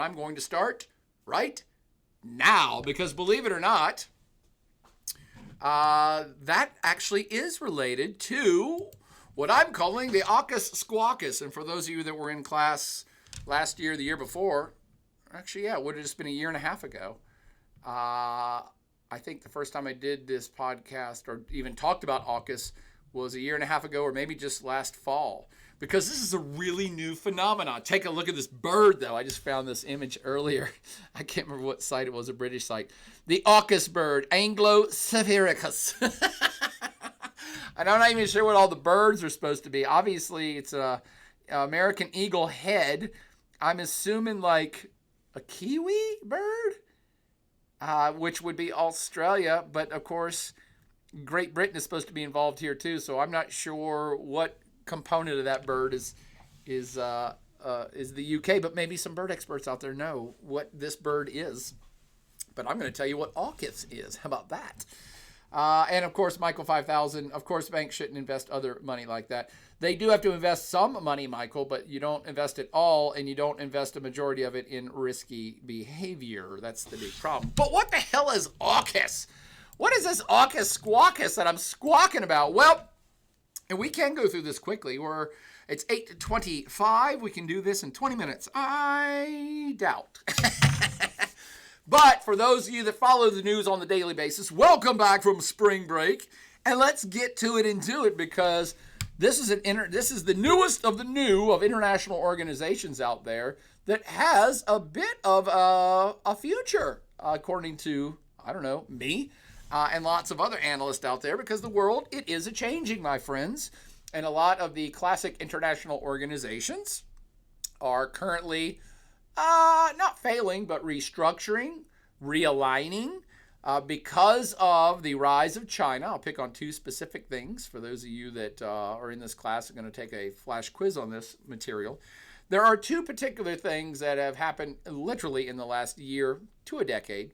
I'm going to start right now because believe it or not, that actually is related to what I'm calling the AUKUS squawkus. And for those of you that were in class last year, the year before, actually, yeah, it would have just been a year and a half ago. I think the first time I did this podcast or even talked about AUKUS was a year and a half ago or maybe just last fall. Because this is a really new phenomenon. Take a look at this bird, though. I just found this image earlier. I can't remember what site it was, a British site. The AUKUS bird, Anglo. I'm not even sure what all the birds are supposed to be. Obviously, it's a American eagle head. I'm assuming like a kiwi bird, which would be Australia. But, of course, Great Britain is supposed to be involved here, too. So I'm not sure what component of that bird is the UK, but maybe some bird experts out there know what this bird is. But I'm going to tell you what AUKUS is. How about that? And of course, Michael 5000. Of course, banks shouldn't invest other money like that. They do have to invest some money, Michael, but you don't invest it all, and you don't invest a majority of it in risky behavior. That's the big problem. But what the hell is AUKUS? What is this AUKUS squawkus that I'm squawking about? Well, and we can go through this quickly. It's 8:25. We can do this in 20 minutes. I doubt. But for those of you that follow the news on the daily basis, welcome back from spring break. And let's get to it and do it because this is the newest of the new of international organizations out there that has a bit of a future, according to, I don't know, me. And lots of other analysts out there because the world, it is a-changing, my friends. And a lot of the classic international organizations are currently not failing, but restructuring, realigning because of the rise of China. I'll pick on two specific things for those of you that are in this class and going to take a flash quiz on this material. There are two particular things that have happened literally in the last year to a decade.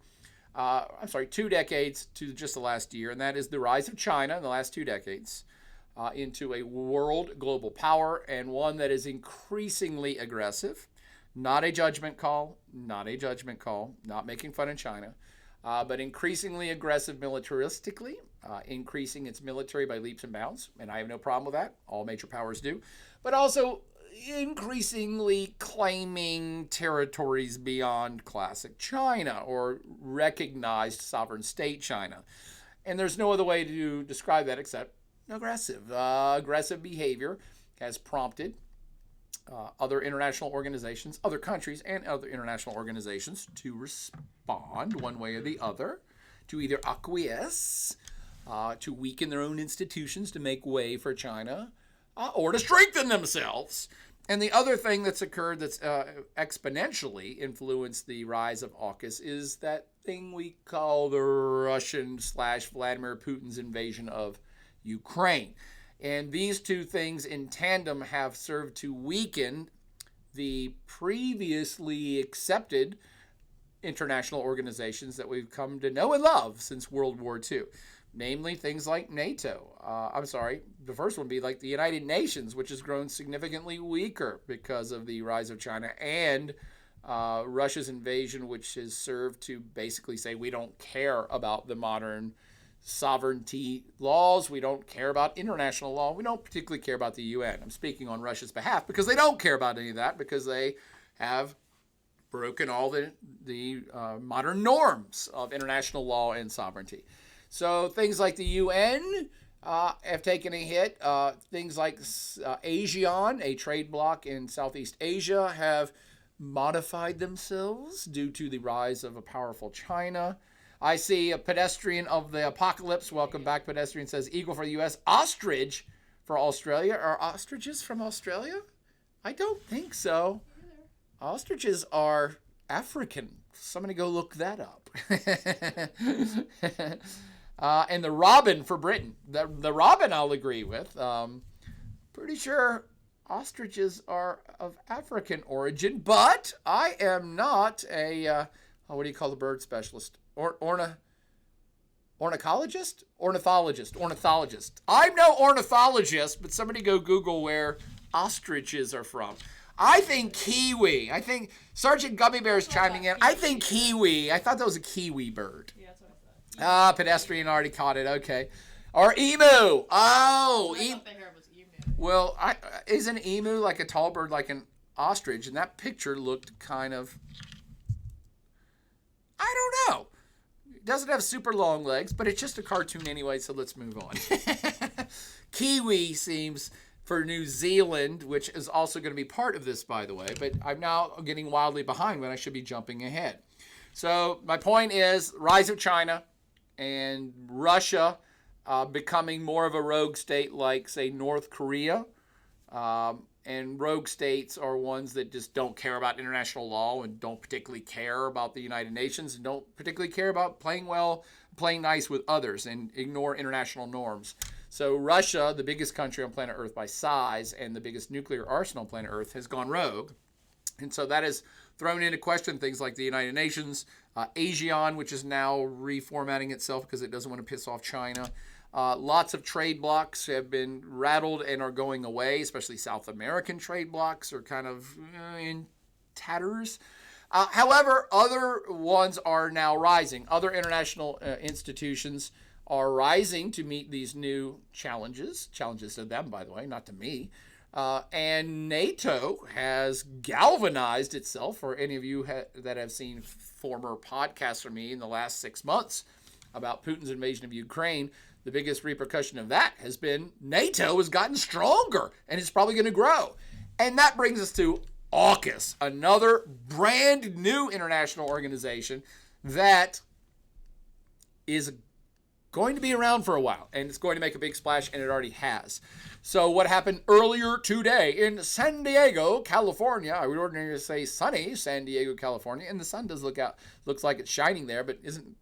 2 decades to just the last year, and that is the rise of China in the last 2 decades into a world global power, and one that is increasingly aggressive. Not a judgment call, not making fun of China, but increasingly aggressive militaristically, increasing its military by leaps and bounds, and I have no problem with that. All major powers do, but also increasingly claiming territories beyond classic China or recognized sovereign state China. And there's no other way to describe that except aggressive. Aggressive behavior has prompted other international organizations, other countries, and other international organizations to respond one way or the other, to either acquiesce, to weaken their own institutions to make way for China, or to strengthen themselves. And the other thing that's occurred that's exponentially influenced the rise of AUKUS is that thing we call the Russian/Vladimir Putin's invasion of Ukraine. And these two things in tandem have served to weaken the previously accepted international organizations that we've come to know and love since World War II. Namely, things like NATO. The first one would be like the United Nations, which has grown significantly weaker because of the rise of China and Russia's invasion, which has served to basically say we don't care about the modern sovereignty laws. We don't care about international law. We don't particularly care about the UN. I'm speaking on Russia's behalf because they don't care about any of that because they have broken all the modern norms of international law and sovereignty. So things like the UN have taken a hit. Things like ASEAN, a trade bloc in Southeast Asia, have modified themselves due to the rise of a powerful China. I see a pedestrian of the apocalypse. Welcome back, pedestrian says eagle for the U.S., ostrich for Australia. Are ostriches from Australia? I don't think so. Ostriches are African. Somebody go look that up. And the robin for Britain. The robin I'll agree with. Pretty sure ostriches are of African origin, but I am not a, what do you call the bird specialist? Ornithologist. I'm no ornithologist, but somebody go Google where ostriches are from. I think kiwi. I think Sergeant Gummy Bear is chiming in. I think kiwi. I thought that was a kiwi bird. Yeah, that's what I thought. Pedestrian already caught it. Okay. Or emu. Oh, I thought the hair was emu. well, isn't emu like a tall bird like an ostrich? And that picture looked kind of, I don't know. It doesn't have super long legs, but it's just a cartoon anyway, so let's move on. Kiwi seems for New Zealand, which is also going to be part of this, by the way, but I'm now getting wildly behind when I should be jumping ahead. So my point is rise of China and Russia becoming more of a rogue state like, say, North Korea. And rogue states are ones that just don't care about international law and don't particularly care about the United Nations and don't particularly care about playing nice with others and ignore international norms. So Russia, the biggest country on planet Earth by size and the biggest nuclear arsenal on planet Earth, has gone rogue. And so that has thrown into question things like the United Nations, ASEAN, which is now reformatting itself because it doesn't want to piss off China. Lots of trade blocs have been rattled and are going away, especially South American trade blocs are kind of in tatters. However, other ones are now rising. Other international institutions are rising to meet these new challenges to them, by the way, not to me. And NATO has galvanized itself, for any of you that have seen former podcasts from me in the last 6 months about Putin's invasion of Ukraine. The biggest repercussion of that has been NATO has gotten stronger, and it's probably going to grow. And that brings us to AUKUS, another brand new international organization that is going to be around for a while, and it's going to make a big splash, and it already has. So what happened earlier today in San Diego, California, I would ordinarily say sunny San Diego, California, and the sun does looks like it's shining there, but isn't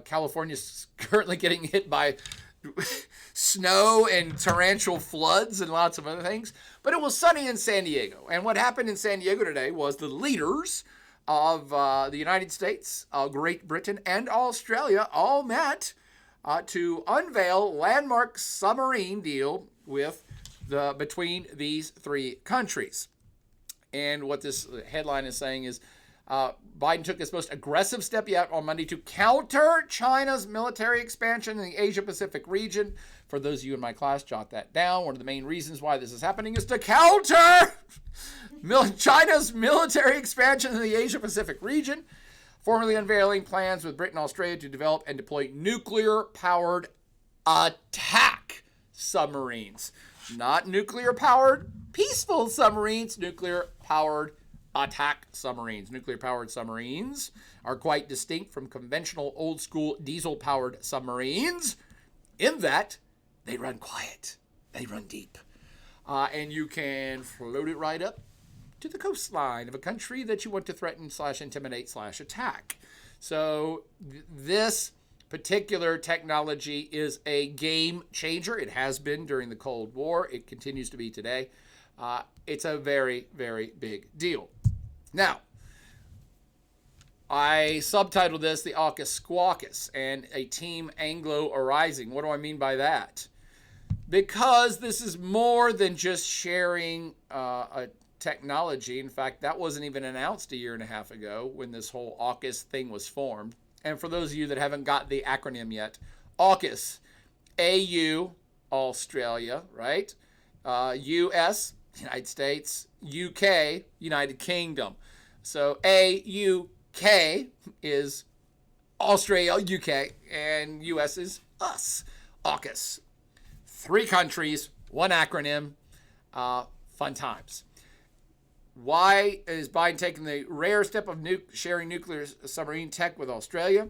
California's currently getting hit by snow and torrential floods and lots of other things. But it was sunny in San Diego. And what happened in San Diego today was the leaders of the United States, Great Britain, and Australia all met to unveil landmark submarine deal between these three countries. And what this headline is saying is, Biden took his most aggressive step yet on Monday to counter China's military expansion in the Asia-Pacific region. For those of you in my class, jot that down. One of the main reasons why this is happening is to counter China's military expansion in the Asia-Pacific region, formally unveiling plans with Britain and Australia to develop and deploy nuclear-powered attack submarines. Not nuclear-powered peaceful submarines, nuclear-powered attack submarines. Nuclear-powered submarines are quite distinct from conventional old-school diesel-powered submarines in that they run quiet, they run deep, and you can float it right up to the coastline of a country that you want to threaten / intimidate / attack. So this particular technology is a game changer. It has been during the Cold War. It continues to be today. It's a very, very big deal. Now, I subtitled this the AUKUS Squawkus and a Team Anglo arising. What do I mean by that? Because this is more than just sharing a technology. In fact, that wasn't even announced a year and a half ago when this whole AUKUS thing was formed. And for those of you that haven't got the acronym yet, AUKUS, AU, Australia, right? US, United States, UK, United Kingdom. So AUK is Australia, UK, and US is us. AUKUS. 3 countries, 1 acronym, fun times. Why is Biden taking the rare step of sharing nuclear submarine tech with Australia?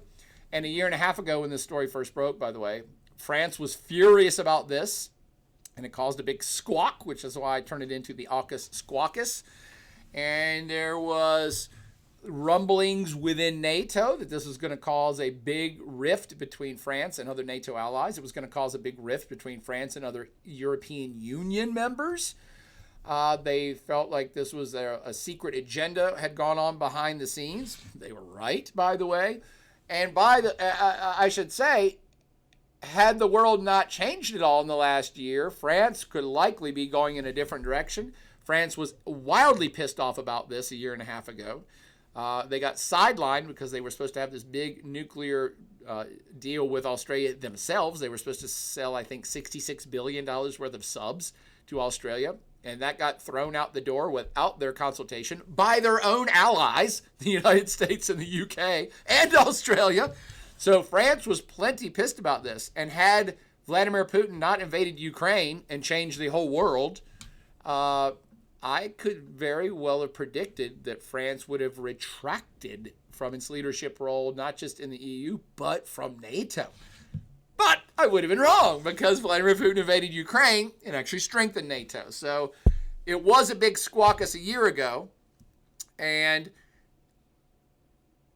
And a year and a half ago when this story first broke, by the way, France was furious about this, and it caused a big squawk, which is why I turned it into the AUKUS Squawkus. And there was rumblings within NATO that this was going to cause a big rift between France and other NATO allies. It was going to cause a big rift between France and other European Union members. They felt like this was a secret agenda had gone on behind the scenes. They were right, by the way. And I should say, had the world not changed at all in the last year, France could likely be going in a different direction. France was wildly pissed off about this a year and a half ago. They got sidelined because they were supposed to have this big nuclear deal with Australia themselves. They were supposed to sell, I think, $66 billion worth of subs to Australia. And that got thrown out the door without their consultation by their own allies, the United States and the UK and Australia. So France was plenty pissed about this. And had Vladimir Putin not invaded Ukraine and changed the whole world, I could very well have predicted that France would have retracted from its leadership role, not just in the EU, but from NATO. But I would have been wrong because Vladimir Putin invaded Ukraine and actually strengthened NATO. So it was a big squawkus a year ago, and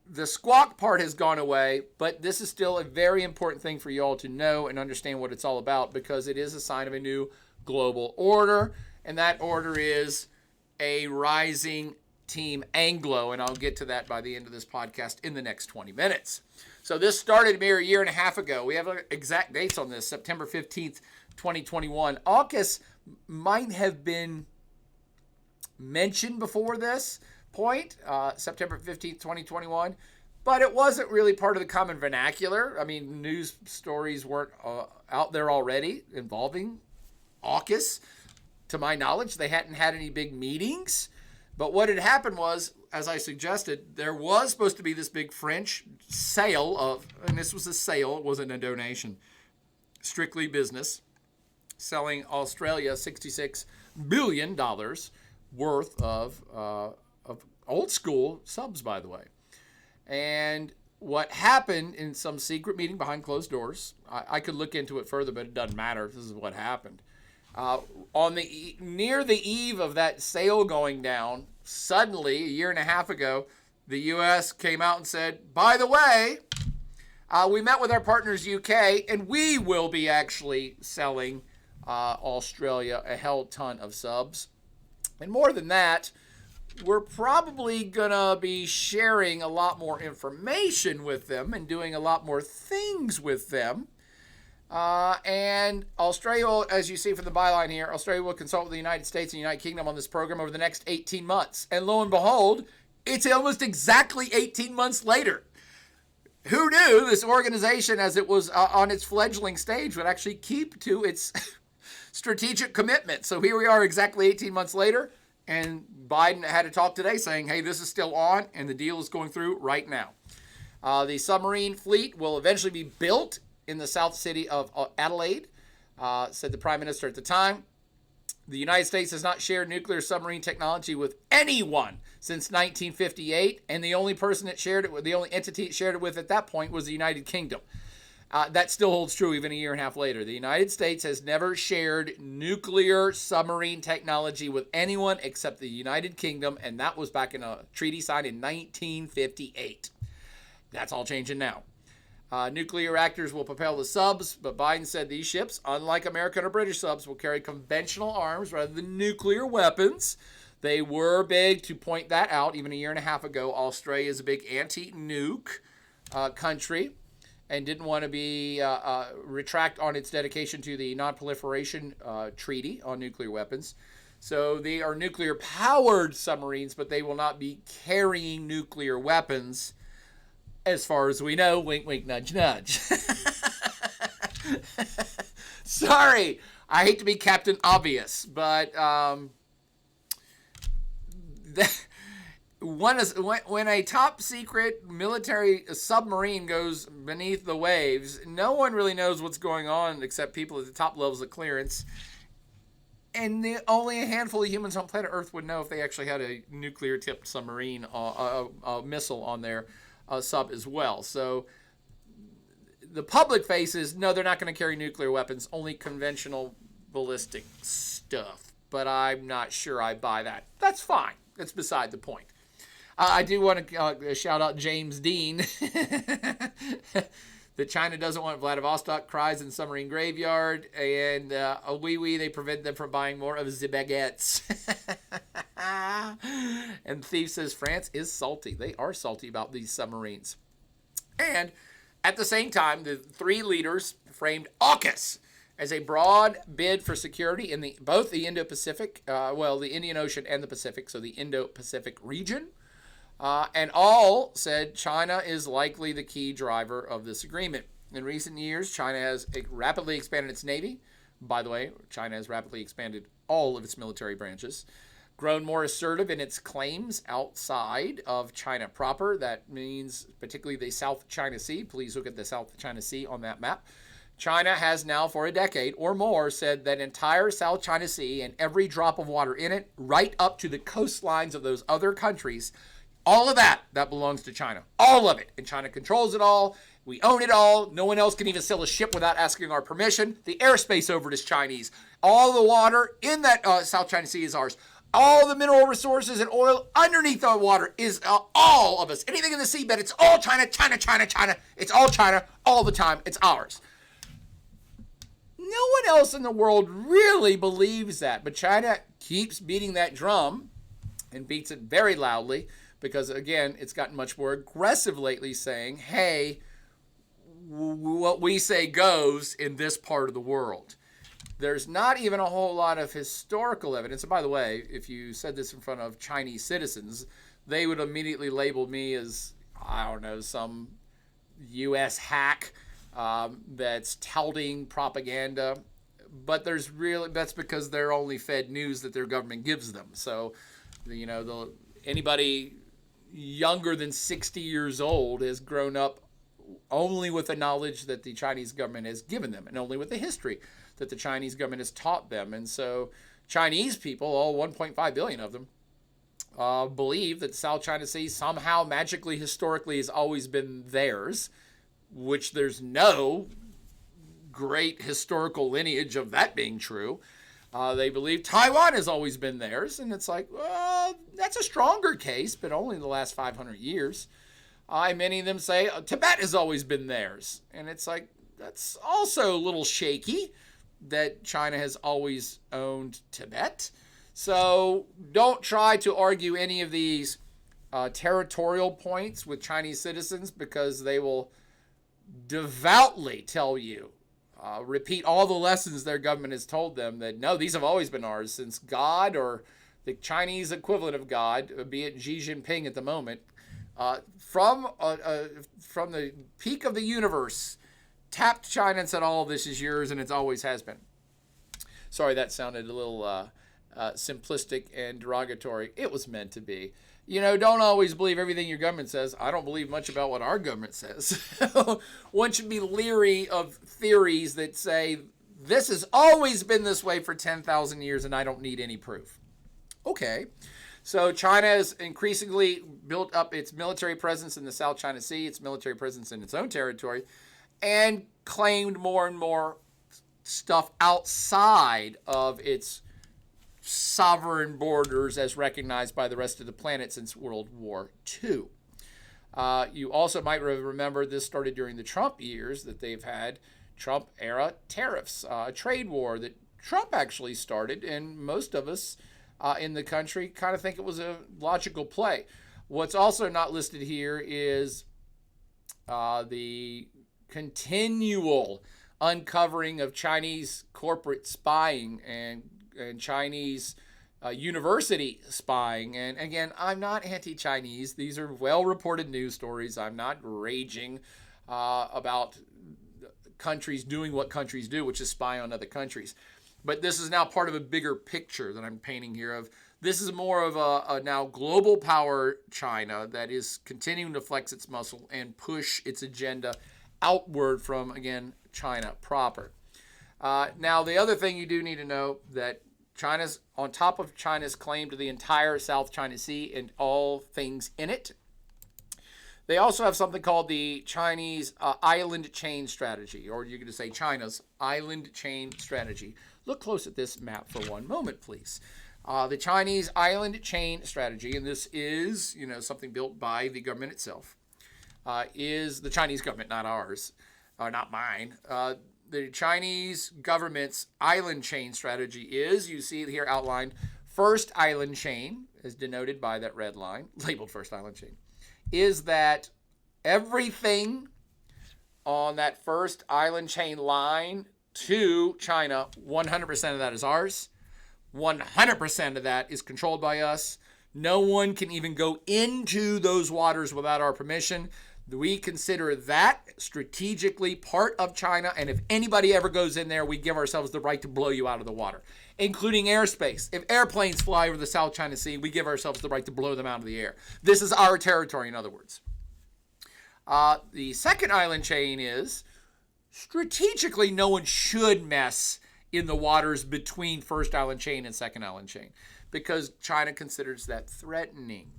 the squawk part has gone away, but this is still a very important thing for you all to know and understand what it's all about, because it is a sign of a new global order, and that order is a rising Team Anglo, and I'll get to that by the end of this podcast in the next 20 minutes. So this started mere a year and a half ago. We have exact dates on this, September 15th, 2021. AUKUS might have been mentioned before this point, September 15th, 2021, but it wasn't really part of the common vernacular. I mean, news stories weren't out there already involving AUKUS. To my knowledge, they hadn't had any big meetings. But what had happened was, as I suggested, there was supposed to be this big French sale of, and this was a sale, it wasn't a donation, strictly business, selling Australia $66 billion worth of old school subs, by the way. And what happened in some secret meeting behind closed doors, I could look into it further, but it doesn't matter. This is what happened. Near the eve of that sale going down, suddenly, a year and a half ago, the U.S. came out and said, by the way, we met with our partners UK, and we will be actually selling Australia a hell ton of subs. And more than that, we're probably going to be sharing a lot more information with them and doing a lot more things with them. And Australia, as you see from the byline here, Australia will consult with the United States and United Kingdom on this program over the next 18 months. And lo and behold, it's almost exactly 18 months later. Who knew this organization, as it was on its fledgling stage, would actually keep to its strategic commitment? So here we are exactly 18 months later, and Biden had a talk today saying, hey, this is still on, and the deal is going through right now. The submarine fleet will eventually be built in the south city of Adelaide, said the Prime Minister at the time. The United States has not shared nuclear submarine technology with anyone since 1958, and the only person that shared it with, the only entity it shared it with at that point was the United Kingdom. That still holds true even a year and a half later. The United States has never shared nuclear submarine technology with anyone except the United Kingdom, and that was back in a treaty signed in 1958. That's all changing now. Nuclear reactors will propel the subs, but Biden said these ships, unlike American or British subs, will carry conventional arms rather than nuclear weapons. They were big to point that out even a year and a half ago. Australia is a big anti-nuke country and didn't want to be retract on its dedication to the non-proliferation treaty on nuclear weapons. So they are nuclear-powered submarines, but they will not be carrying nuclear weapons. As far as we know, wink, wink, nudge, nudge. Sorry, I hate to be Captain Obvious, but when a top secret military submarine goes beneath the waves, no one really knows what's going on except people at the top levels of clearance. And only a handful of humans on planet Earth would know if they actually had a nuclear-tipped submarine, a missile on their sub as well. So the public face is, no, they're not going to carry nuclear weapons, only conventional ballistic stuff. But I'm not sure I buy that. That's fine. That's beside the point. I do want to shout out James Dean. That China doesn't want Vladivostok cries in submarine graveyard, and they prevent them from buying more of the baguettes. And Thief says France is salty. They are salty about these submarines. And at the same time, the three leaders framed AUKUS as a broad bid for security in both the Indo-Pacific, the Indian Ocean and the Pacific, so the Indo-Pacific region. And all said China is likely the key driver of this agreement. In recent years, China has rapidly expanded its navy. By the way, China has rapidly expanded all of its military branches, grown more assertive in its claims outside of China proper. That means particularly the South China Sea. Please look at the South China Sea on that map. China has now for a decade or more said that entire South China Sea and every drop of water in it, right up to the coastlines of those other countries, all of that belongs to China. All of it. And China controls it all. We own it all. No one else can even sail a ship without asking our permission. The airspace over it is Chinese. All the water in that South China Sea is ours. All the mineral resources and oil underneath the water is all of us. Anything in the seabed, it's all China, China, China, China. It's all China all the time. It's ours. No one else in the world really believes that, but China keeps beating that drum and beats it very loudly because, again, it's gotten much more aggressive lately saying, hey, what we say goes in this part of the world. There's not even a whole lot of historical evidence. And by the way, if you said this in front of Chinese citizens, they would immediately label me as, I don't know, some U.S. hack that's touting propaganda. But that's because they're only fed news that their government gives them. So, anybody younger than 60 years old has grown up only with the knowledge that the Chinese government has given them and only with the history that the Chinese government has taught them. And so Chinese people, all 1.5 billion of them, believe that the South China Sea somehow magically, historically has always been theirs, which there's no great historical lineage of that being true. They believe Taiwan has always been theirs. And it's like, well, that's a stronger case, but only in the last 500 years. Many of them say Tibet has always been theirs. And it's like, that's also a little shaky that China has always owned Tibet. So don't try to argue any of these territorial points with Chinese citizens because they will devoutly tell you, repeat all the lessons their government has told them that, no, these have always been ours since God or the Chinese equivalent of God, be it Xi Jinping at the moment, from the peak of the universe, tapped China and said, all this is yours, and it always has been. Sorry, that sounded a little simplistic and derogatory. It was meant to be. Don't always believe everything your government says. I don't believe much about what our government says. One should be leery of theories that say, this has always been this way for 10,000 years, and I don't need any proof. Okay. So China has increasingly built up its military presence in the South China Sea, its military presence in its own territory, and claimed more and more stuff outside of its sovereign borders as recognized by the rest of the planet since World War II. You also might remember this started during the Trump years, that they've had Trump-era tariffs, a trade war that Trump actually started, and most of us in the country kind of think it was a logical play. What's also not listed here is the continual uncovering of Chinese corporate spying and Chinese university spying. And again, I'm not anti-Chinese. These are well-reported news stories. I'm not raging about countries doing what countries do, which is spy on other countries. But this is now part of a bigger picture that I'm painting here of. This is more of a now global power China that is continuing to flex its muscle and push its agenda outward from, again, China proper. Now, the other thing you do need to know that China's, on top of China's claim to the entire South China Sea and all things in it, they also have something called the Chinese island chain strategy, or you could say China's island chain strategy. Look close at this map for one moment, please. The Chinese island chain strategy, and this is, something built by the government itself, is the Chinese government, not ours, or not mine. The Chinese government's island chain strategy is, you see it here outlined, first island chain, as denoted by that red line, labeled first island chain, is that everything on that first island chain line to China, 100% of that is ours. 100% of that is controlled by us. No one can even go into those waters without our permission. We consider that strategically part of China, and if anybody ever goes in there, we give ourselves the right to blow you out of the water, including airspace. If airplanes fly over the South China Sea, we give ourselves the right to blow them out of the air. This is our territory, in other words. The second island chain is strategically no one should mess in the waters between first island chain and second island chain because China considers that threatening.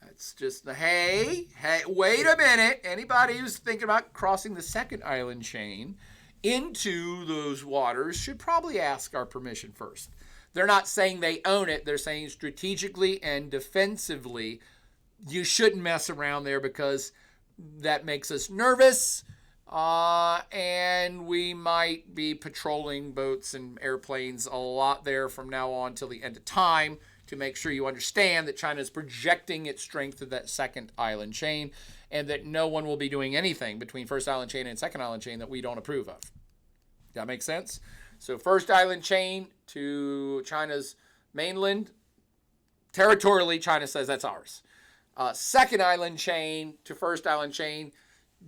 That's just the, hey, wait a minute. Anybody who's thinking about crossing the second island chain into those waters should probably ask our permission first. They're not saying they own it. They're saying strategically and defensively, you shouldn't mess around there because that makes us nervous. And we might be patrolling boats and airplanes a lot there from now on till the end of time to make sure you understand that China is projecting its strength to that second island chain and that no one will be doing anything between first island chain and second island chain that we don't approve of. That makes sense? So first island chain to China's mainland, territorially, China says that's ours. Second island chain to first island chain,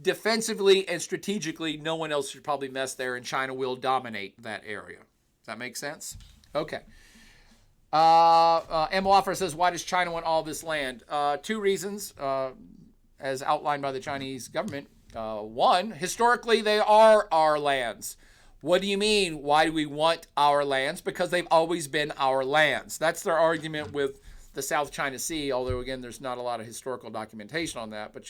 defensively and strategically, no one else should probably mess there, and China will dominate that area. Does that make sense? Okay. M. Waffer says, why does China want all this land? Two reasons, as outlined by the Chinese government. One, historically, they are our lands. What do you mean? Why do we want our lands? Because they've always been our lands. That's their argument with the South China Sea, although, again, there's not a lot of historical documentation on that. But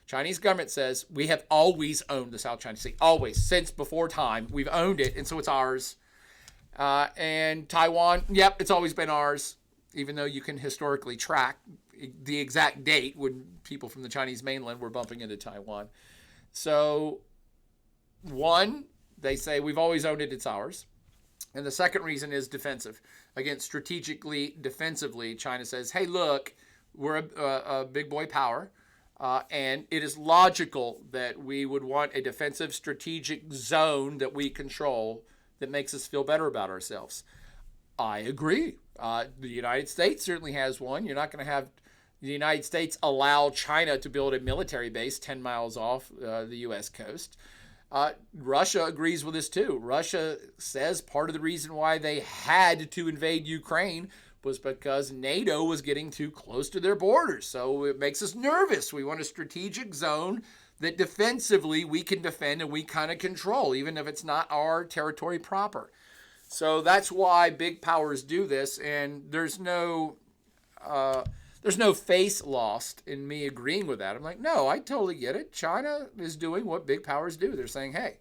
Chinese government says we have always owned the South China Sea. Always. Since before time. We've owned it, and so it's ours. And Taiwan, yep, it's always been ours, even though you can historically track the exact date when people from the Chinese mainland were bumping into Taiwan. So, one, they say we've always owned it, it's ours. And the second reason is defensive. Again, strategically, defensively, China says, hey, look, we're a big boy power. And it is logical that we would want a defensive strategic zone that we control that makes us feel better about ourselves. I agree. The United States certainly has one. You're not going to have the United States allow China to build a military base 10 miles off the U.S. coast. Russia agrees with this too. Russia says part of the reason why they had to invade Ukraine was because NATO was getting too close to their borders. So it makes us nervous. We want a strategic zone that defensively we can defend and we kind of control, even if it's not our territory proper. So that's why big powers do this, and there's no face lost in me agreeing with that. I'm like, no, I totally get it. China is doing what big powers do. They're saying, hey,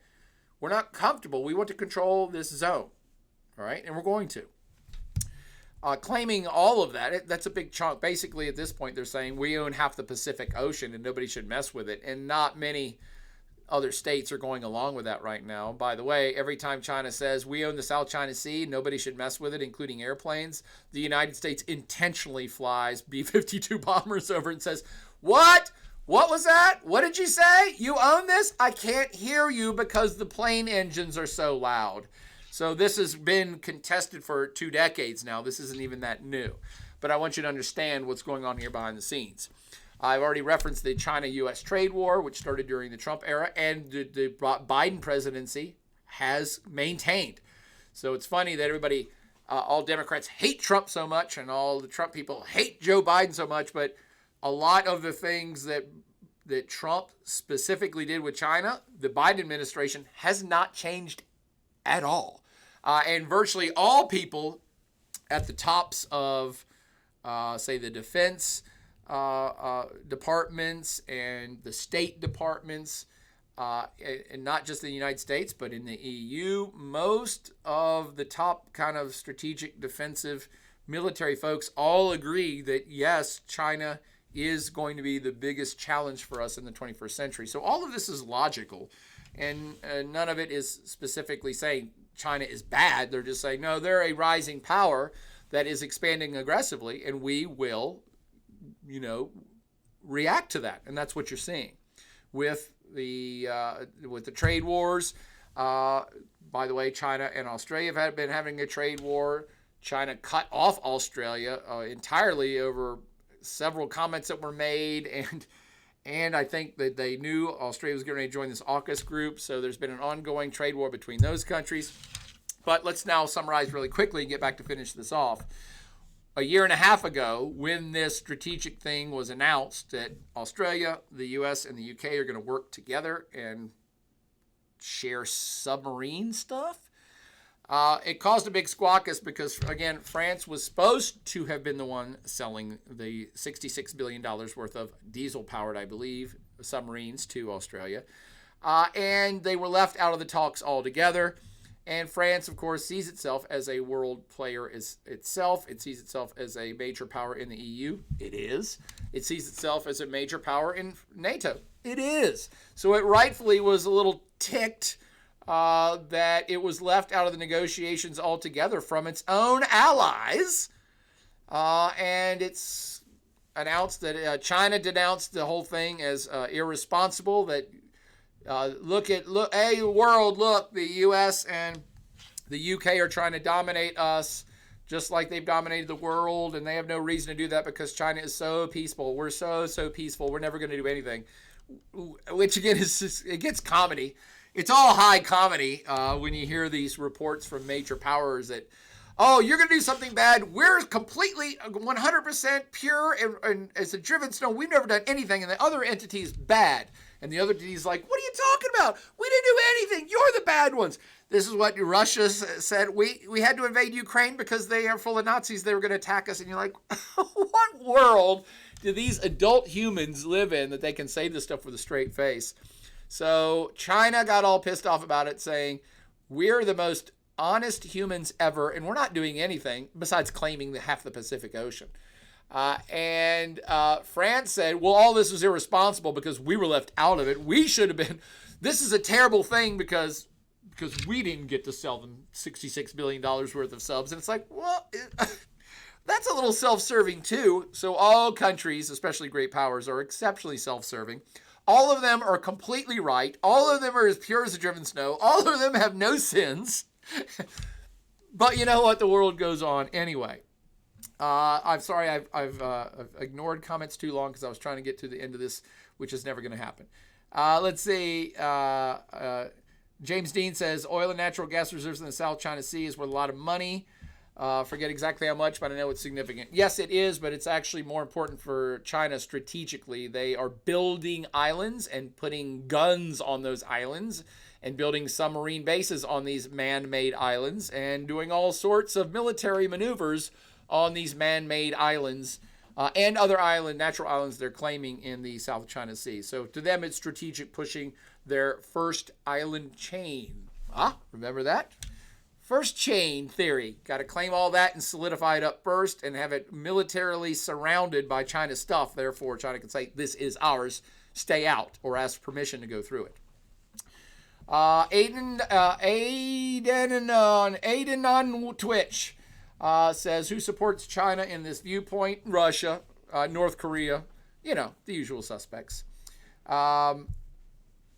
we're not comfortable. We want to control this zone, all right, and we're going to. Claiming all of that, that's a big chunk. Basically, at this point, they're saying we own half the Pacific Ocean and nobody should mess with it. And not many other states are going along with that right now. By the way, every time China says we own the South China Sea, nobody should mess with it, including airplanes, the United States intentionally flies B-52 bombers over and says, what? What was that? What did you say? You own this? I can't hear you because the plane engines are so loud. So this has been contested for 2 decades now. This isn't even that new. But I want you to understand what's going on here behind the scenes. I've already referenced the China-U.S. trade war, which started during the Trump era, and the Biden presidency has maintained. So it's funny that everybody, all Democrats hate Trump so much, and all the Trump people hate Joe Biden so much, but a lot of the things that Trump specifically did with China, the Biden administration has not changed at all. And virtually all people at the tops of, say, the defense departments and the state departments, and not just in the United States, but in the EU, most of the top kind of strategic defensive military folks all agree that, yes, China is going to be the biggest challenge for us in the 21st century. So all of this is logical, and none of it is specifically saying China is bad. They're just saying, no, they're a rising power that is expanding aggressively, and we will, react to that. And that's what you're seeing with the trade wars. By the way, China and Australia have been having a trade war. China cut off Australia entirely over several comments that were made, and I think that they knew Australia was going to join this AUKUS group, so there's been an ongoing trade war between those countries. But let's now summarize really quickly and get back to finish this off. A year and a half ago, when this strategic thing was announced that Australia, the US, and the UK are going to work together and share submarine stuff, it caused a big squawkus because, again, France was supposed to have been the one selling the $66 billion worth of diesel-powered, I believe, submarines to Australia. And they were left out of the talks altogether. And France, of course, sees itself as a world player itself. It sees itself as a major power in the EU. It is. It sees itself as a major power in NATO. It is. So it rightfully was a little ticked that it was left out of the negotiations altogether from its own allies. And it's announced that China denounced the whole thing as irresponsible, that hey, world, look, the U.S. and the U.K. are trying to dominate us just like they've dominated the world, and they have no reason to do that because China is so peaceful. We're so peaceful. We're never going to do anything, which, again, it gets comedy. It's all high comedy when you hear these reports from major powers that, oh, you're going to do something bad. We're completely 100% pure and as a driven snow. We've never done anything, and the other entity's bad. And the other entity's like, what are you talking about? We didn't do anything. You're the bad ones. This is what Russia said. We had to invade Ukraine because they are full of Nazis. They were going to attack us. And you're like, what world do these adult humans live in that they can say this stuff with a straight face? So China got all pissed off about it, saying, we're the most honest humans ever, and we're not doing anything besides claiming half the Pacific Ocean. And France said, well, all this was irresponsible because we were left out of it. We should have been. This is a terrible thing because we didn't get to sell them $66 billion worth of subs. And it's like, well, that's a little self-serving too. So all countries, especially great powers, are exceptionally self-serving. All of them are completely right. All of them are as pure as the driven snow. All of them have no sins. But you know what? The world goes on anyway. I'm sorry I've ignored comments too long because I was trying to get to the end of this, which is never going to happen. Let's see. James Dean says, oil and natural gas reserves in the South China Sea is worth a lot of money. Forget exactly how much, but I know it's significant. Yes, it is, but it's actually more important for China strategically. They are building islands and putting guns on those islands and building submarine bases on these man-made islands and doing all sorts of military maneuvers on these man-made islands and other natural islands they're claiming in the South China Sea. So to them, it's strategic, pushing their first island chain. Remember that? First chain theory. Got to claim all that and solidify it up first and have it militarily surrounded by China stuff. Therefore, China can say, this is ours. Stay out, or ask permission to go through it. Aiden on Twitch says, who supports China in this viewpoint? Russia, North Korea, the usual suspects.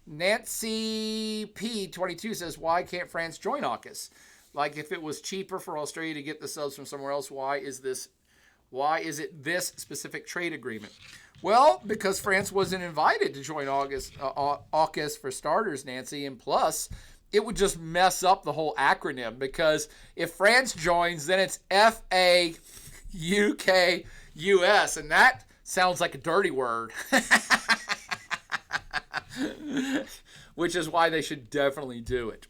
Nancy P22 says, why can't France join AUKUS? Like, if it was cheaper for Australia to get the subs from somewhere else, why is it this specific trade agreement? Well, because France wasn't invited to join AUKUS for starters, Nancy, and plus, it would just mess up the whole acronym, because if France joins, then it's FA, UK, US, and that sounds like a dirty word. Which is why they should definitely do it.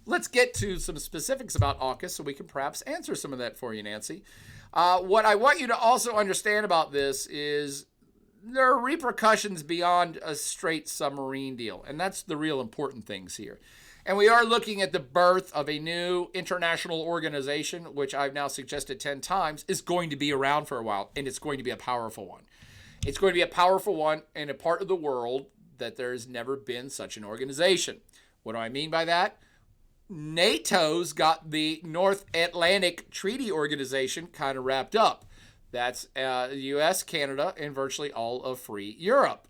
Let's get to some specifics about AUKUS so we can perhaps answer some of that for you, Nancy. What I want you to also understand about this is there are repercussions beyond a straight submarine deal, and that's the real important things here. And we are looking at the birth of a new international organization, which I've now suggested 10 times, is going to be around for a while, and it's going to be a powerful one. It's going to be a powerful one in a part of the world that there's never been such an organization. What do I mean by that? NATO's got the North Atlantic Treaty Organization kind of wrapped up. That's the U.S., Canada, and virtually all of free Europe.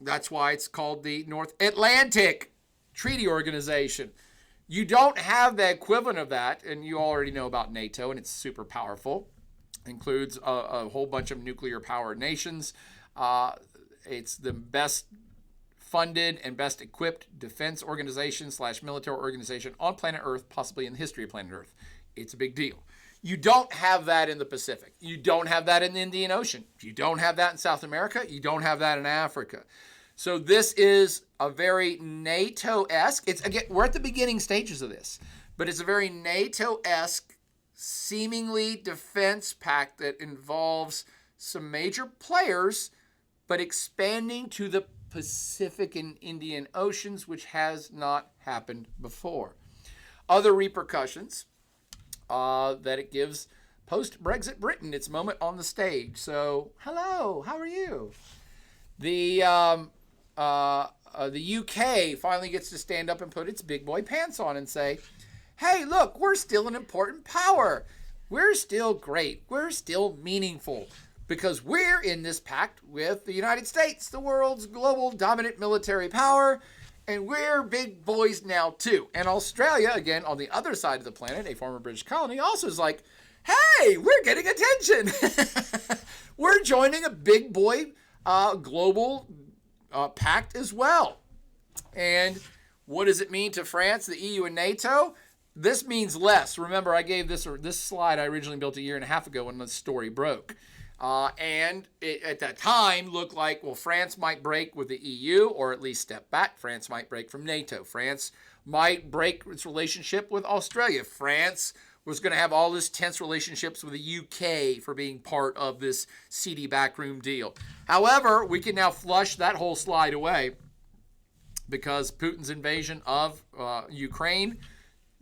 That's why it's called the North Atlantic treaty organization. You don't have the equivalent of that, and you already know about NATO, and it's super powerful. Includes a whole bunch of nuclear powered nations. It's the best funded and best equipped defense organization / military organization on planet Earth, possibly in the history of planet Earth. It's a big deal. You don't have that in the Pacific. You don't have that in the Indian Ocean. You don't have that in South America. You don't have that in Africa. So this is a very NATO-esque. It's, again, we're at the beginning stages of this, but it's a very NATO-esque, seemingly defense pact that involves some major players, but expanding to the Pacific and Indian Oceans, which has not happened before. Other repercussions that it gives post-Brexit Britain, its moment on the stage. So, hello, how are you? The UK finally gets to stand up and put its big boy pants on and say, hey, look, we're still an important power. We're still great. We're still meaningful because we're in this pact with the United States, the world's global dominant military power, and we're big boys now too. And Australia, again, on the other side of the planet, a former British colony, also is like, hey, we're getting attention. We're joining a big boy global pact as well. And what does it mean to France, the EU, and NATO? This means less. Remember, I gave this slide I originally built a year and a half ago when the story broke. And it, at that time, looked like, well, France might break with the EU, or at least step back. France might break from NATO. France might break its relationship with Australia. France was going to have all this tense relationships with the UK for being part of this seedy backroom deal. However, we can now flush that whole slide away because Putin's invasion of Ukraine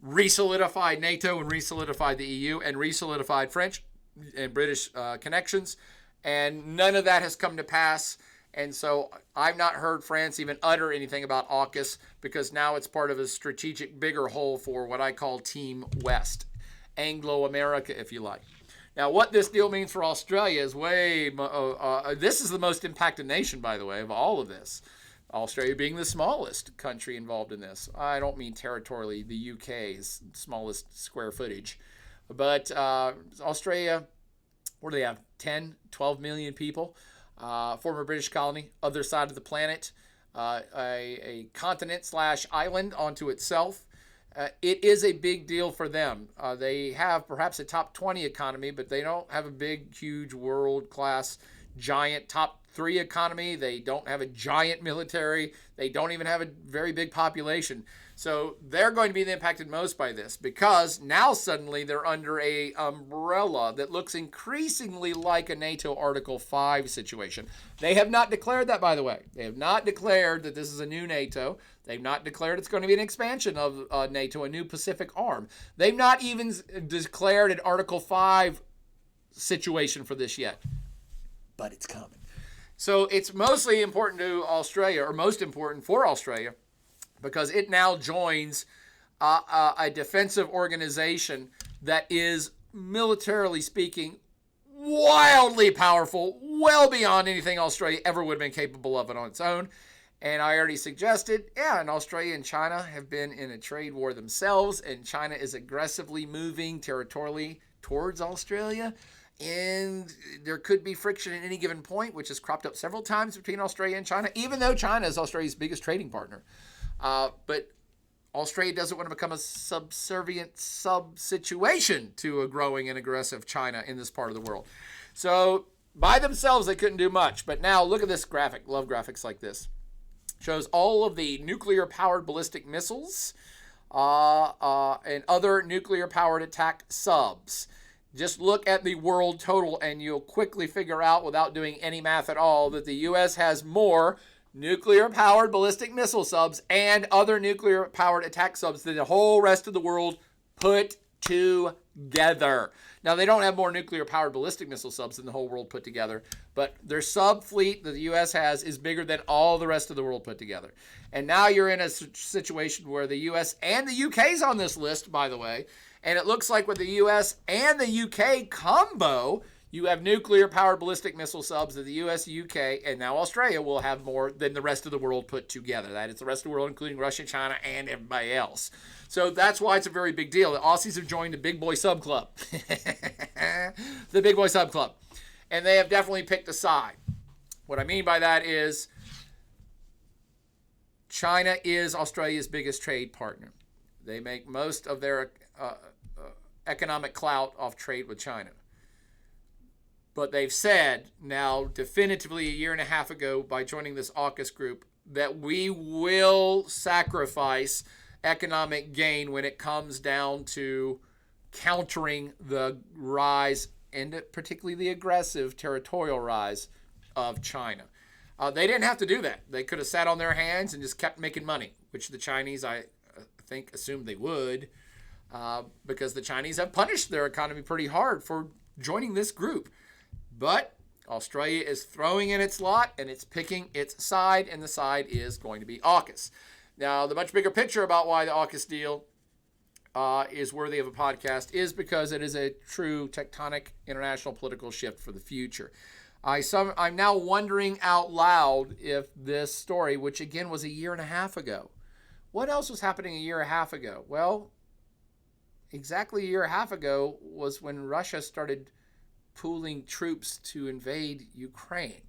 re-solidified NATO and re-solidified the EU and re-solidified French and British connections, and none of that has come to pass. And so I've not heard France even utter anything about AUKUS because now it's part of a strategic bigger whole for what I call Team West, Anglo America, if you like. Now, what this deal means for Australia is this is the most impacted nation, by the way, of all of this. Australia being the smallest country involved in this. I don't mean territorially, the UK's smallest square footage. But Australia, what do they have, 10, 12 million people? Former British colony, other side of the planet, a continent / island onto itself. It is a big deal for them. They have perhaps a top 20 economy, but they don't have a big, huge, world-class, giant top 3 economy. They don't have a giant military. They don't even have a very big population. So they're going to be impacted most by this because now suddenly they're under a umbrella that looks increasingly like a NATO Article 5 situation. They have not declared that, by the way. They have not declared that this is a new NATO. They've not declared it's going to be an expansion of NATO, a new Pacific arm. They've not even declared an Article 5 situation for this yet. But it's coming. So it's mostly important to Australia, or most important for Australia, because it now joins a defensive organization that is, militarily speaking, wildly powerful, well beyond anything Australia ever would have been capable of it on its own. And I already suggested, and Australia and China have been in a trade war themselves, and China is aggressively moving territorially towards Australia. And there could be friction at any given point, which has cropped up several times between Australia and China, even though China is Australia's biggest trading partner. But Australia doesn't want to become a subservient sub-situation to a growing and aggressive China in this part of the world. So by themselves, they couldn't do much. But now look at this graphic. Love graphics like this. Shows all of the nuclear-powered ballistic missiles and other nuclear-powered attack subs. Just look at the world total and you'll quickly figure out, without doing any math at all, that the U.S. has more nuclear-powered ballistic missile subs and other nuclear-powered attack subs than the whole rest of the world put together. Now, they don't have more nuclear-powered ballistic missile subs than the whole world put together, but their sub fleet that the U.S. has is bigger than all the rest of the world put together. And now you're in a situation where the U.S. and the U.K.'s on this list, by the way, and it looks like with the U.S. and the U.K. combo, You have nuclear-powered ballistic missile subs that the U.S., UK, and now Australia will have more than the rest of the world put together. That is the rest of the world, including Russia, China, and everybody else. So that's why it's a very big deal. The Aussies have joined the Big Boy Sub Club. The Big Boy Sub Club. And they have definitely picked a side. What I mean by that is China is Australia's biggest trade partner. They make most of their economic clout off trade with China. But they've said now definitively a year and a half ago by joining this AUKUS group that we will sacrifice economic gain when it comes down to countering the rise, and particularly the aggressive territorial rise of China. They didn't have to do that. They could have sat on their hands and just kept making money, which the Chinese, I think, assumed they would, because the Chinese have punished their economy pretty hard for joining this group. But Australia is throwing in its lot, and it's picking its side, and the side is going to be AUKUS. Now, the much bigger picture about why the AUKUS deal is worthy of a podcast is because it is a true tectonic international political shift for the future. I'm now wondering out loud if this story, which again was a year and a half ago, what else was happening a year and a half ago? Well, exactly a year and a half ago was when Russia started pooling troops to invade Ukraine.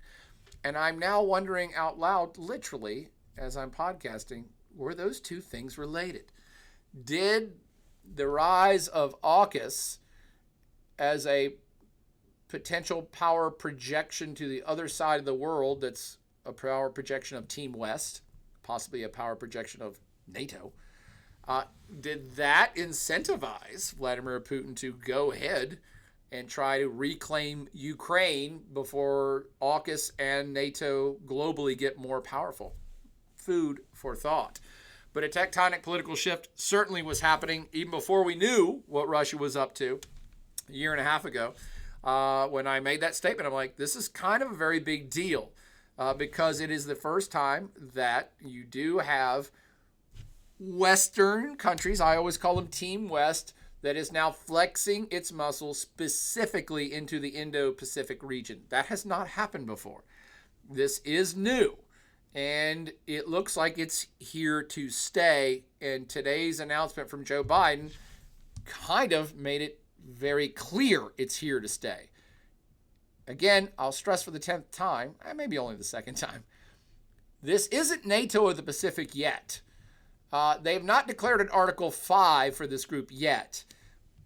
And I'm now wondering out loud, literally, as I'm podcasting, were those two things related? Did the rise of AUKUS as a potential power projection to the other side of the world, that's a power projection of Team West, possibly a power projection of NATO, did that incentivize Vladimir Putin to go ahead and try to reclaim Ukraine before AUKUS and NATO globally get more powerful? Food for thought. But a tectonic political shift certainly was happening even before we knew what Russia was up to a year and a half ago. When I made that statement, I'm like, this is kind of a very big deal because it is the first time that you do have Western countries, I always call them Team West, that is now flexing its muscles specifically into the Indo-Pacific region. That has not happened before. This is new, and it looks like it's here to stay. And today's announcement from Joe Biden kind of made it very clear it's here to stay. Again, I'll stress for the 10th time, maybe only the second time, this isn't NATO of the Pacific yet. They have not declared an Article 5 for this group yet.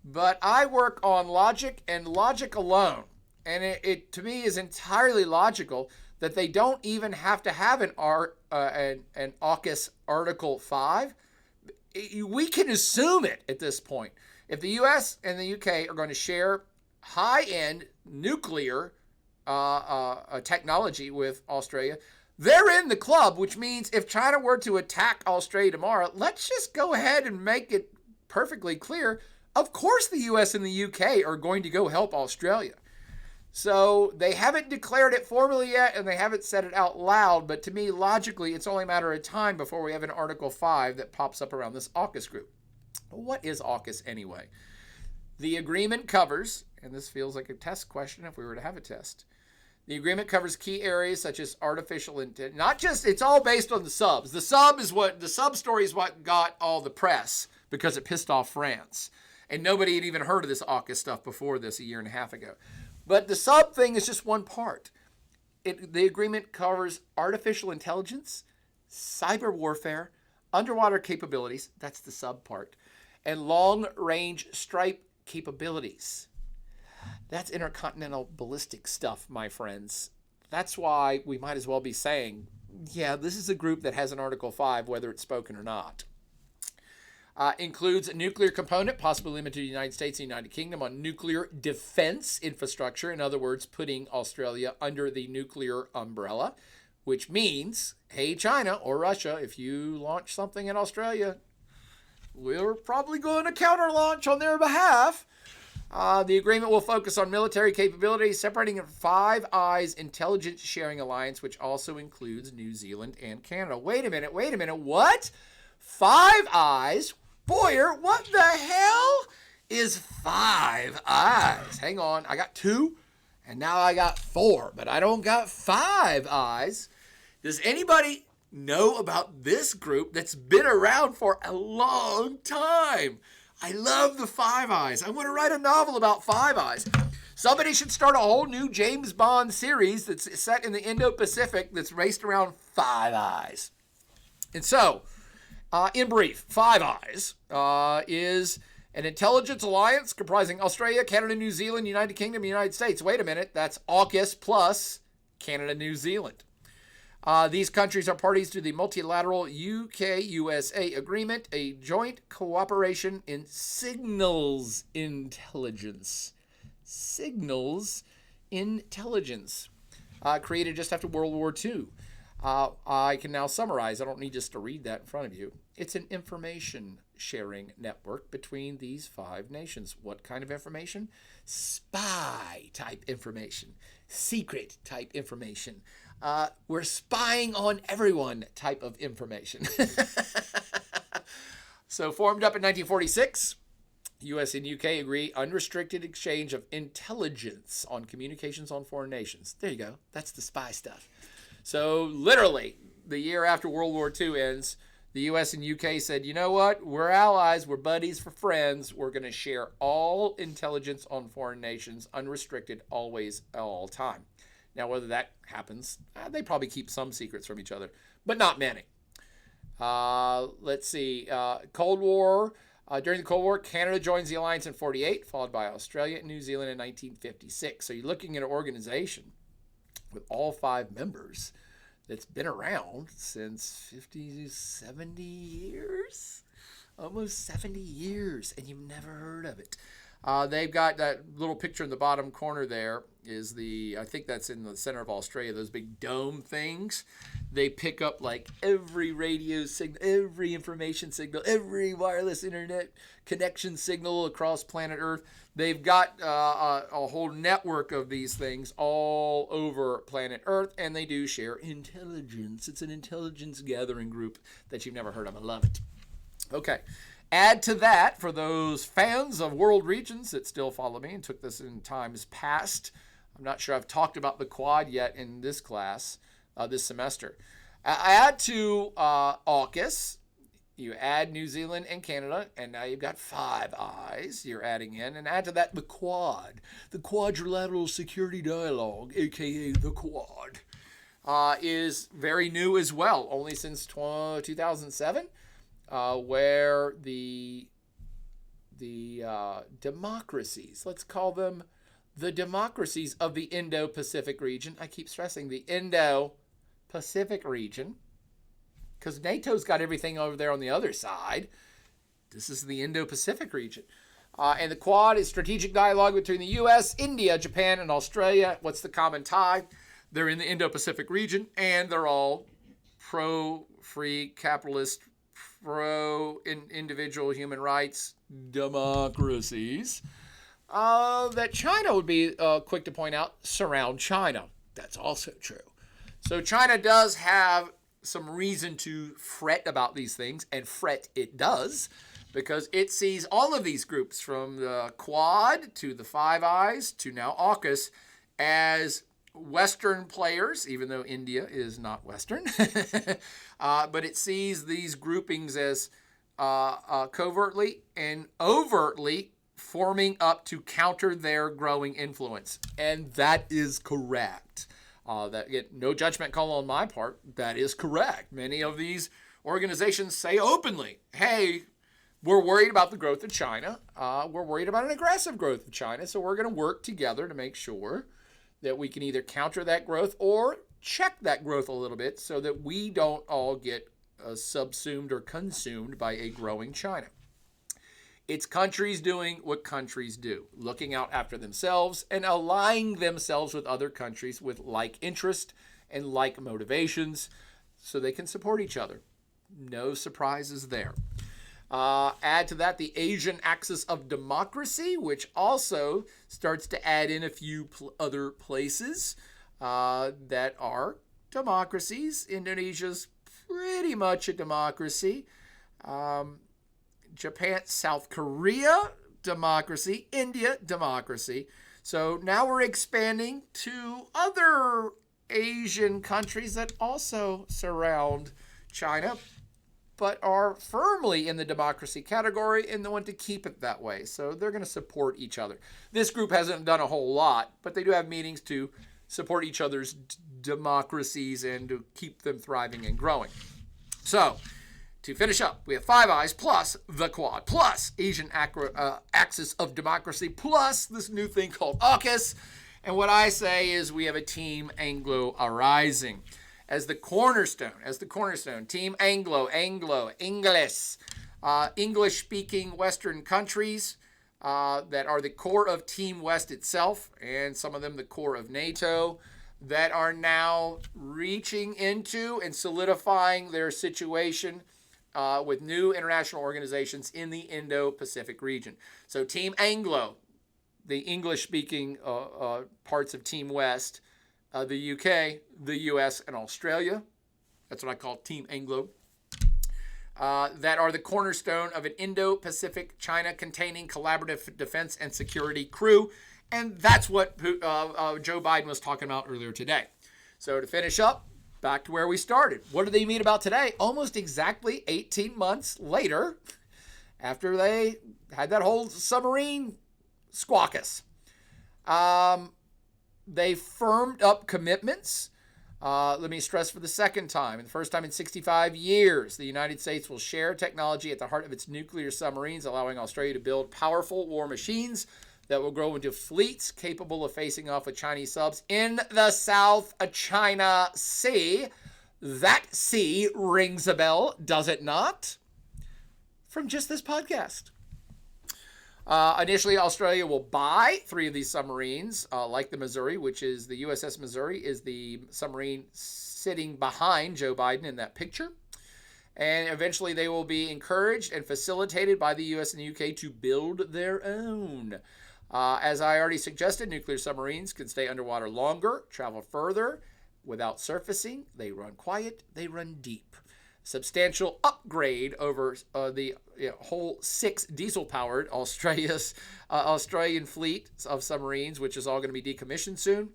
But I work on logic and logic alone. And it to me is entirely logical that they don't even have to have an AUKUS Article 5. We can assume it at this point. If the U.S. and the UK are going to share high-end nuclear technology with Australia, they're in the club, which means if China were to attack Australia tomorrow, let's just go ahead and make it perfectly clear. Of course the U.S. and the UK are going to go help Australia. So they haven't declared it formally yet, and they haven't said it out loud, but to me, logically, it's only a matter of time before we have an Article 5 that pops up around this AUKUS group. What is AUKUS anyway? The agreement covers, and this feels like a test question if we were to have a test, the agreement covers key areas such as artificial intelligence. Not just, it's all based on the subs. The sub story is what got all the press because it pissed off France. And nobody had even heard of this AUKUS stuff before this a year and a half ago. But the sub thing is just one part. The agreement covers artificial intelligence, cyber warfare, underwater capabilities, that's the sub part, and long-range strike capabilities. That's intercontinental ballistic stuff, my friends. That's why we might as well be saying, yeah, this is a group that has an Article 5, whether it's spoken or not. Includes a nuclear component, possibly limited to the United States and United Kingdom, on nuclear defense infrastructure. In other words, putting Australia under the nuclear umbrella, which means, hey, China or Russia, if you launch something in Australia, we're probably going to counter-launch on their behalf. The agreement will focus on military capabilities, separating in Five Eyes Intelligence Sharing Alliance, which also includes New Zealand and Canada. Wait a minute, what? Five Eyes? Boyer, what the hell is Five Eyes? Hang on, I got two. And now I got 4, but I don't got 5 eyes. Does anybody know about this group that's been around for a long time? I love the Five Eyes. I want to write a novel about Five Eyes. Somebody should start a whole new James Bond series that's set in the Indo-Pacific that's based around Five Eyes. And so, in brief, Five Eyes is an intelligence alliance comprising Australia, Canada, New Zealand, United Kingdom, and United States. Wait a minute, that's AUKUS plus Canada, New Zealand. These countries are parties to the multilateral UK-USA agreement, a joint cooperation in signals intelligence. Signals intelligence, created just after World War II. I can now summarize. I don't need just to read that in front of you. It's an information sharing network between these 5 nations. What kind of information? Spy type information, secret type information. We're spying on everyone type of information. So formed up in 1946, U.S. and UK agree unrestricted exchange of intelligence on communications on foreign nations. There you go. That's the spy stuff. So literally, the year after World War II ends, the U.S. and UK said, you know what? We're allies. We're buddies for friends. We're going to share all intelligence on foreign nations, unrestricted, always, all time. Now, whether that happens, they probably keep some secrets from each other, but not many. Let's see. Cold War. During the Cold War, Canada joins the alliance in 1948, followed by Australia and New Zealand in 1956. So you're looking at an organization with all 5 members that's been around since 50, 70 years, almost 70 years, and you've never heard of it. They've got that little picture in the bottom corner there is I think that's in the center of Australia, those big dome things. They pick up like every radio signal, every information signal, every wireless internet connection signal across planet Earth. They've got a whole network of these things all over planet Earth, and they do share intelligence. It's an intelligence gathering group that you've never heard of. I love it. Okay. Add to that, for those fans of world regions that still follow me and took this in times past, I'm not sure I've talked about the Quad yet in this class, this semester. Add to AUKUS, you add New Zealand and Canada, and now you've got 5 eyes you're adding in. And add to that the Quad, the Quadrilateral Security Dialogue, a.k.a. the Quad, is very new as well, only since 2007. Where the democracies, let's call them the democracies of the Indo-Pacific region. I keep stressing the Indo-Pacific region because NATO's got everything over there on the other side. This is the Indo-Pacific region. And the Quad is strategic dialogue between the U.S., India, Japan, and Australia. What's the common tie? They're in the Indo-Pacific region, and they're all pro-free capitalist, pro-individual human rights democracies that China would be quick to point out surround China. That's also true. So China does have some reason to fret about these things, and fret it does, because it sees all of these groups from the Quad to the Five Eyes to now AUKUS as Western players, even though India is not Western, but it sees these groupings as covertly and overtly forming up to counter their growing influence. And that is correct. No judgment call on my part. That is correct. Many of these organizations say openly, hey, we're worried about the growth of China. We're worried about an aggressive growth of China, so we're going to work together to make sure that we can either counter that growth or check that growth a little bit so that we don't all get subsumed or consumed by a growing China. It's countries doing what countries do, looking out after themselves and aligning themselves with other countries with like interest and like motivations so they can support each other. No surprises there. Add to that the Asian axis of democracy, which also starts to add in a few other places that are democracies. Indonesia's pretty much a democracy. Japan, South Korea, democracy. India, democracy. So now we're expanding to other Asian countries that also surround China, but are firmly in the democracy category and want to keep it that way. So they're going to support each other. This group hasn't done a whole lot, but they do have meetings to support each other's democracies and to keep them thriving and growing. So to finish up, we have Five Eyes plus the Quad plus Asian Axis of Democracy plus this new thing called AUKUS. And what I say is we have a Team Anglo arising as the cornerstone. Team Anglo, English-speaking Western countries that are the core of Team West itself, and some of them the core of NATO, that are now reaching into and solidifying their situation with new international organizations in the Indo-Pacific region. So Team Anglo, the English-speaking parts of Team West, the UK, the US, and Australia. That's what I call Team Anglo. That are the cornerstone of an Indo-Pacific, China-containing collaborative defense and security crew. And that's what Joe Biden was talking about earlier today. So to finish up, back to where we started. What do they meet about today? Almost exactly 18 months later, after they had that whole submarine squawkus. They firmed up commitments. Let me stress for the second time. And the first time in 65 years, the United States will share technology at the heart of its nuclear submarines, allowing Australia to build powerful war machines that will grow into fleets capable of facing off with Chinese subs in the South China Sea. That sea rings a bell, does it not? From just this podcast. Initially, Australia will buy 3 of these submarines, like the Missouri, which is the USS Missouri, is the submarine sitting behind Joe Biden in that picture. And eventually they will be encouraged and facilitated by the US and the UK to build their own. As I already suggested, nuclear submarines can stay underwater longer, travel further without surfacing. They run quiet, they run deep. Substantial upgrade over the whole 6 diesel-powered Australian fleet of submarines, which is all going to be decommissioned soon.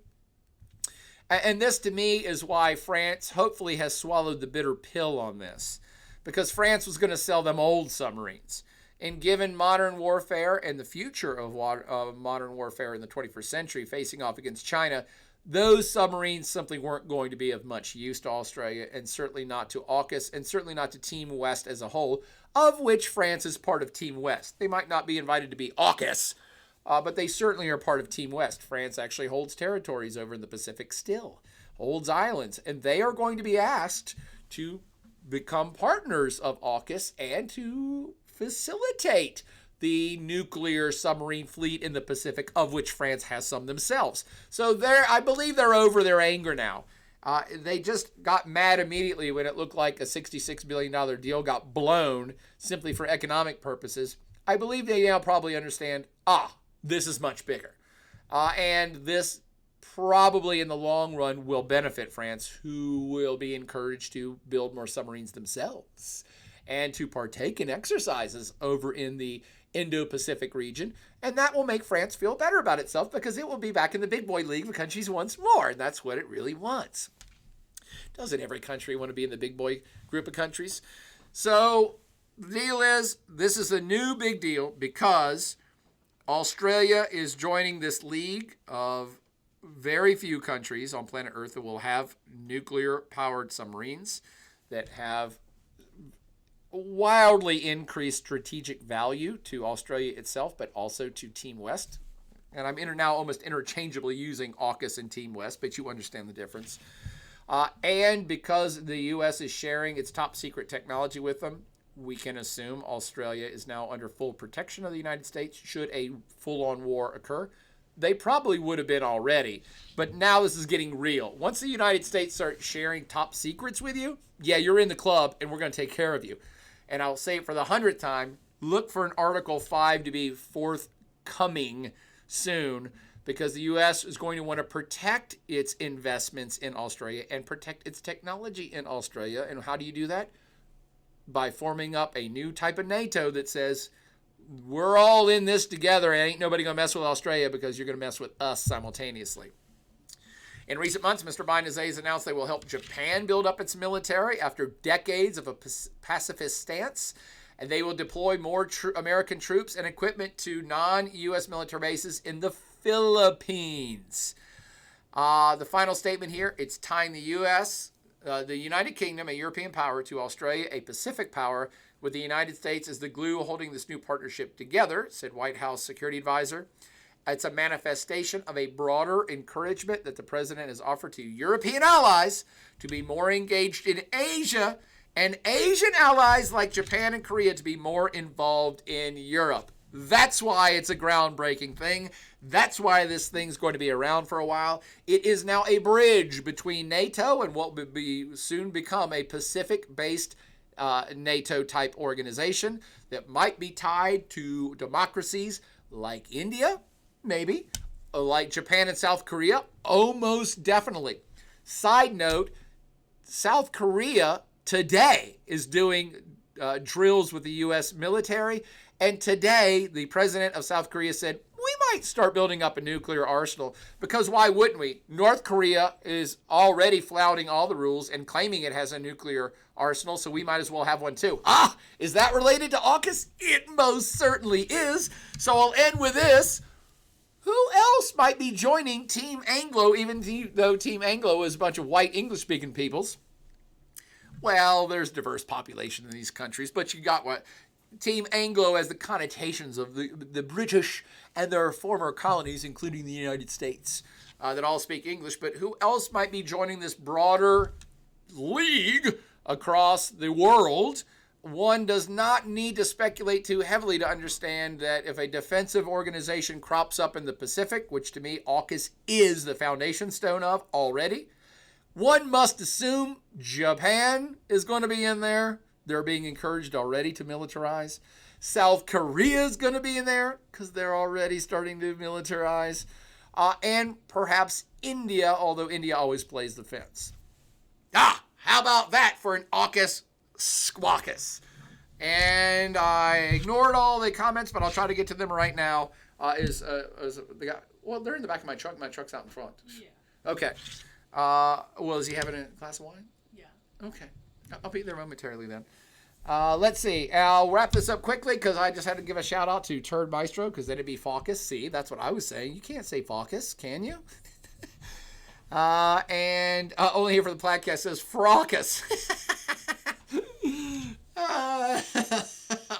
And this, to me, is why France hopefully has swallowed the bitter pill on this, because France was going to sell them old submarines. And given modern warfare and the future of modern warfare in the 21st century facing off against China, those submarines simply weren't going to be of much use to Australia, and certainly not to AUKUS, and certainly not to Team West as a whole, of which France is part of Team West. They might not be invited to be AUKUS, but they certainly are part of Team West. France actually holds territories over in the Pacific still, holds islands, and they are going to be asked to become partners of AUKUS and to facilitate the nuclear submarine fleet in the Pacific, of which France has some themselves. So I believe they're over their anger now. They just got mad immediately when it looked like a $66 billion deal got blown simply for economic purposes. I believe they now probably understand, this is much bigger. And this probably in the long run will benefit France, who will be encouraged to build more submarines themselves and to partake in exercises over in the Indo-Pacific region. And that will make France feel better about itself, because it will be back in the big boy league of countries once more. And that's what it really wants. Doesn't every country want to be in the big boy group of countries? So the deal is, this is a new big deal because Australia is joining this league of very few countries on planet Earth that will have nuclear-powered submarines that have wildly increased strategic value to Australia itself, but also to Team West. And I'm now almost interchangeably using AUKUS and Team West, but you understand the difference. And because the U.S. is sharing its top secret technology with them, we can assume Australia is now under full protection of the United States should a full-on war occur. They probably would have been already, but now this is getting real. Once the United States starts sharing top secrets with you, yeah, you're in the club, and we're going to take care of you. And I'll say it for the 100th time, look for an Article 5 to be forthcoming soon, because the U.S. is going to want to protect its investments in Australia and protect its technology in Australia. And how do you do that? By forming up a new type of NATO that says, we're all in this together, and ain't nobody going to mess with Australia because you're going to mess with us simultaneously. In recent months, Mr. Biden has announced they will help Japan build up its military after decades of a pacifist stance, and they will deploy more American troops and equipment to non-U.S. military bases in the Philippines. The final statement here, it's tying the U.S., the United Kingdom, a European power, to Australia, a Pacific power, with the United States as the glue holding this new partnership together, said White House security advisor. It's a manifestation of a broader encouragement that the president has offered to European allies to be more engaged in Asia and Asian allies like Japan and Korea to be more involved in Europe. That's why it's a groundbreaking thing. That's why this thing's going to be around for a while. It is now a bridge between NATO and what will be soon become a Pacific-based NATO-type organization that might be tied to democracies like India, maybe, like Japan and South Korea, almost definitely. Side note, South Korea today is doing drills with the U.S. military, and today the president of South Korea said, we might start building up a nuclear arsenal, because why wouldn't we? North Korea is already flouting all the rules and claiming it has a nuclear arsenal, so we might as well have one too. Is that related to AUKUS? It most certainly is. So I'll end with this. Who else might be joining Team Anglo, even though Team Anglo is a bunch of white English-speaking peoples? Well, there's diverse population in these countries, but you got what? Team Anglo has the connotations of the British and their former colonies, including the United States, that all speak English. But who else might be joining this broader league across the world? One does not need to speculate too heavily to understand that if a defensive organization crops up in the Pacific, which to me AUKUS is the foundation stone of already, one must assume Japan is going to be in there. They're being encouraged already to militarize. South Korea is going to be in there because they're already starting to militarize. And perhaps India, although India always plays the fence. How about that for an AUKUS squawkus? And I ignored all the comments, but I'll try to get to them right now. Is the guy? Well, they're in the back of my truck. My truck's out in front. Yeah. Okay. Well, is he having a glass of wine? Yeah. Okay. I'll be there momentarily then. Let's see. I'll wrap this up quickly because I just had to give a shout out to Turd Maestro because then it'd be Faucus. See, that's what I was saying. You can't say Faucus, can you? And only here for the podcast says Fraucus.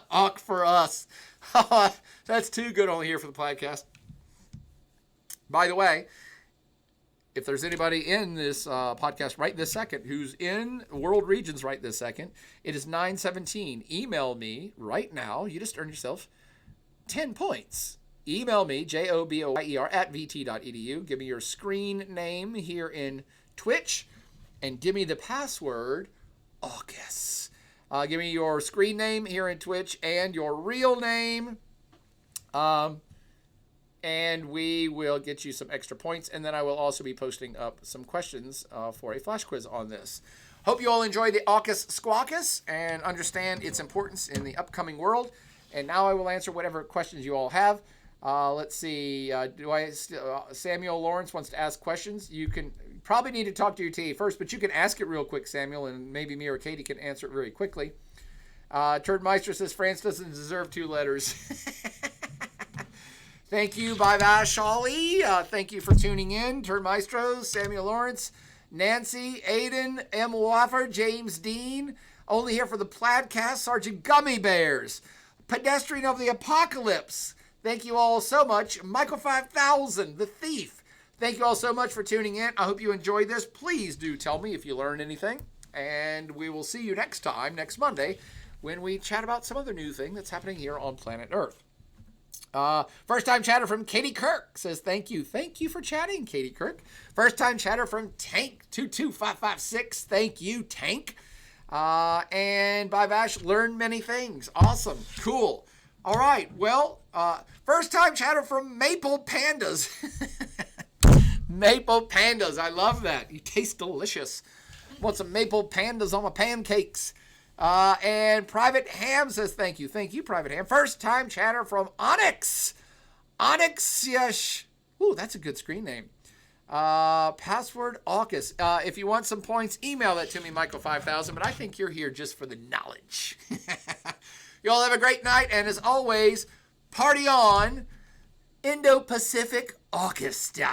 Awk for us. That's too good only here for the podcast. By the way, if there's anybody in this podcast right this second who's in world regions right this second, it is 9:17. Email me right now. You just earned yourself 10 points. Email me, joboyer @vt.edu. Give me your screen name here in Twitch, and give me the password, AUKUS. Give me your screen name here in Twitch and your real name. And we will get you some extra points. And then I will also be posting up some questions for a flash quiz on this. Hope you all enjoy the AUKUS squawkus and understand its importance in the upcoming world. And now I will answer whatever questions you all have. Let's see. Samuel Lawrence wants to ask questions. You can probably need to talk to your TA first, but you can ask it real quick, Samuel, and maybe me or Katie can answer it very quickly. Turd Meister says France doesn't deserve 2 letters. Thank you, Bye-bye, Shawley. Thank you for tuning in. Turd Maestro, Samuel Lawrence, Nancy, Aiden, M. Waffer, James Dean. Only here for the Plaidcast, Sergeant Gummy Bears. Pedestrian of the Apocalypse. Thank you all so much. Michael 5000, The Thief. Thank you all so much for tuning in. I hope you enjoyed this. Please do tell me if you learned anything. And we will see you next time, next Monday, when we chat about some other new thing that's happening here on planet Earth. First time chatter from Katie Kirk says thank you. Thank you for chatting, Katie Kirk. First time chatter from Tank22556. Thank you, Tank. And by Vash, learn many things. Awesome. Cool. All right. Well, first time chatter from Maple Pandas. Maple Pandas. I love that. You taste delicious. Want some Maple Pandas on my pancakes. And Private Ham says thank you. Thank you, Private Ham. First time chatter from Onyx. Onyx, yes. Ooh, that's a good screen name. Password AUKUS. If you want some points, email that to me, Michael5000. But I think you're here just for the knowledge. You all have a great night. And as always, party on. Indo-Pacific AUKUS style.